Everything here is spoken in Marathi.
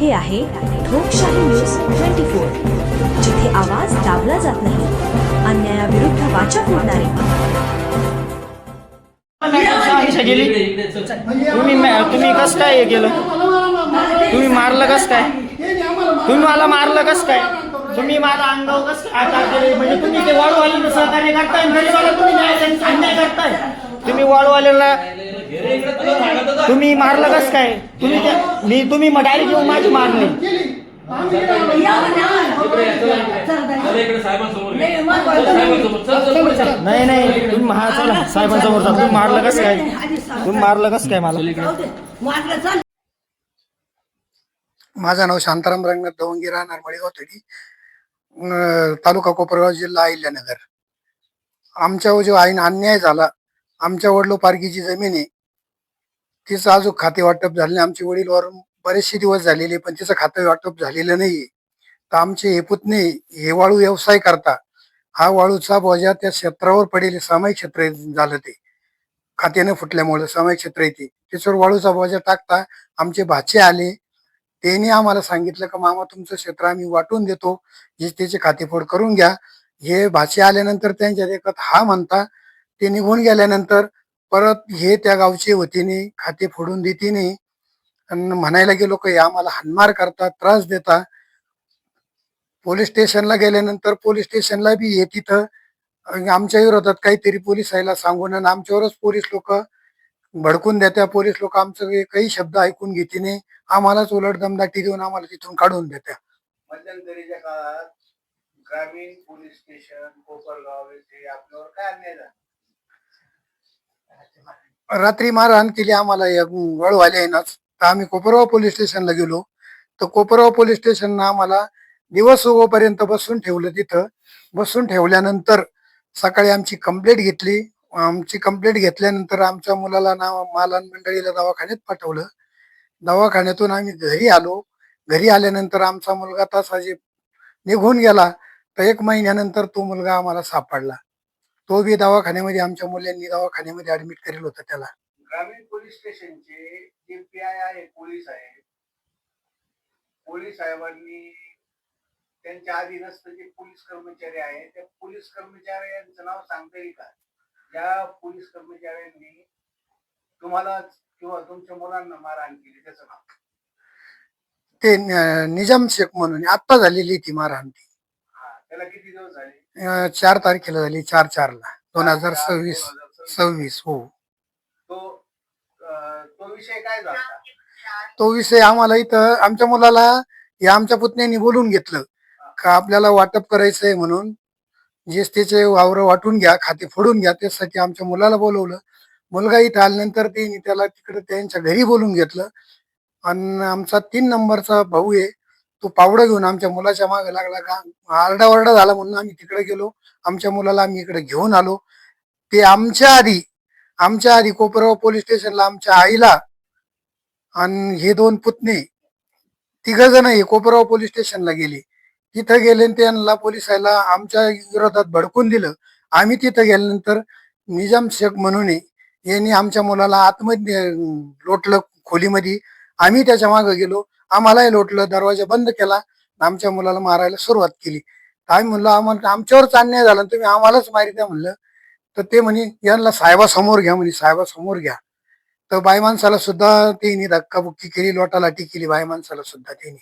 हे आहे ठोकशाही न्यूज 24, जिथे आवाज दाबला जात नाही, अन्यायाविरुद्ध वाचा फोडणारे. तुम्ही कस काय हे केलं? तुम्ही मारलं कस काय? तुम्ही मला मारलं कस काय? तुम्ही माझा अंगावर कस आकार केले? म्हणजे तुम्ही ते वाळूवाल्यांना सहकार्य करताय, गरीबाला तुम्ही अन्याय करताय. तुम्ही वाळूवाल्यांना तुम्ही मारलं कस काय? तुम्ही डायरेक्ट येऊन माझी मारली. नाही नाही, तुम्ही चला साहेबांसमोर तुम्ही मारलं कस काय? तुम्ही मारलं कस काय मला? माझं नाव शांताराम रंगनाथ दवंगी, राहणार मळेगाव तडी, तालुका कोपरगाव, जिल्हा अहिल्यानगर. आमच्यावर जो अन्याय झाला, आमच्या वडिलोपार्गीची जमीन आहे, तिचं अजून खाते वाटप झाले नाही. आमचे वडील वरून बरेचसे दिवस झालेले, पण तिचं खाते वाटप झालेलं नाहीये. तर आमचे हे पुतणे हे वाळू व्यवसाय करता. हा वाळूचा बोजा त्या क्षेत्रावर पडेल, सामायिक क्षेत्र झालं ते, खात्यानं फुटल्यामुळे सामायिक क्षेत्र येते, त्याच्यावर वाळूचा बोजा टाकता. आमचे भाचे आले, त्यांनी आम्हाला सांगितलं की मामा तुमचं क्षेत्र आम्ही वाटून देतो, जे त्याचे खातेफोड करून घ्या. हे भाचे आल्यानंतर त्यांच्या देखत हा म्हणता, ते निघून गेल्यानंतर परत हे त्या गावचे वतीने खाते फोडून देते नाही. आणि म्हणायला गेलो की आम्हाला हाणमार करतात, त्रास देता. पोलीस स्टेशनला गेल्यानंतर पोलीस स्टेशनला बी हे तिथं आमच्या विरोधात काहीतरी पोलिसाला सांगून आणि आमच्यावरच पोलीस लोक भडकून देत्या. पोलीस लोक आमचं काही शब्द ऐकून घेते नाही, आम्हालाच उलट दमदाटी देऊन आम्हाला तिथून काढून देत्या. मध्यंतरीच्या काळात ग्रामीण पोलीस स्टेशन कोपरगाव येथे आपल्यावर काय अन्याय झाला? रात्री मारहाण केली आम्हाला या वळवाल्यानंच. तर आम्ही कोपरगाव पोलीस स्टेशनला गेलो, तर कोपरगाव पोलीस स्टेशननं आम्हाला दिवस उगोपर्यंत बसून ठेवलं. तिथं बसून ठेवल्यानंतर सकाळी आमची कंप्लेंट घेतली. आमची कंप्लेंट घेतल्यानंतर आमच्या मुलाला मालन मंडळीला दवाखान्यात पाठवलं. दवाखान्यातून आम्ही घरी आलो. घरी आल्यानंतर आमचा मुलगा तसा जे निघून गेला, तर 1 महिन्यानंतर तो मुलगा आम्हाला सापडला. तो बी दवाखान्यामध्ये, आमच्या मुलांनी दवाखान्यामध्ये ऍडमिट करेल होतं त्याला. ग्रामीण पोलीस स्टेशनचे जे पीआय आहे, पोलीस आहे, पोलीस साहेबांनी त्यांच्या अधीनस्थ जे पोलीस कर्मचारी आहेत, त्या पोलीस कर्मचाऱ्यांचं नाव सांगता येईल का? ज्या पोलीस कर्मचाऱ्यांनी तुम्हाला किंवा तुमच्या मुलांना मारहाण केली, त्याचं नाव? ते निजाम शेख म्हणून आत्ता झालेली ती मारहाण. ती त्याला किती दिवस झाले? 4 तारखेला झाली, 4/4/ला 2026. हो. तो विषय काय झाला? तो विषय आम्हाला इथं आमच्या मुलाला या आमच्या पुतण्यानी बोलून घेतलं का आपल्याला वाटप करायचंय म्हणून, जे त्याचे वावर वाटून घ्या, खाते फोडून घ्या. त्यासाठी आमच्या मुलाला बोलवलं. मुलगा इथं आल्यानंतर त्यांनी त्याला तिकडे त्यांच्या घरी बोलून घेतलं. आणि आमचा 3 नंबरचा भाऊ आहे, तो पावडं घेऊन आमच्या मुलाच्या मागे लागला. का आरडाओरडा झाला म्हणून आम्ही तिकडे गेलो. आमच्या मुलाला आम्ही इकडे घेऊन आलो. ते आमच्या आधी कोपरगाव पोलीस स्टेशनला आमच्या आईला आणि हे 2 पुतणे 3 जण हे कोपरगाव पोलीस स्टेशनला गेले. तिथं गेले त्यांना पोलिसाला आमच्या विरोधात भडकून दिलं. आम्ही तिथं गेल्यानंतर निजाम शेख म्हणून यांनी आमच्या मुलाला आतमध्ये लोटलं खोलीमध्ये. आम्ही त्याच्या मागे गेलो, आम्हालाही लोटलं, दरवाजा बंद केला, आमच्या मुलाला मारायला सुरुवात केली. आम्ही म्हणलं आम्हाला आमच्यावरच अन्याय झाला, तुम्ही आम्हालाच मारित्या म्हणलं. तर ते म्हणे यांना साहेबासमोर घ्या, म्हणे साहेबासमोर घ्या. तर बाई माणसाला सुद्धा त्यांनी धक्काबुक्की केली, लोटालाटी केली बाई माणसाला सुद्धा त्यांनी.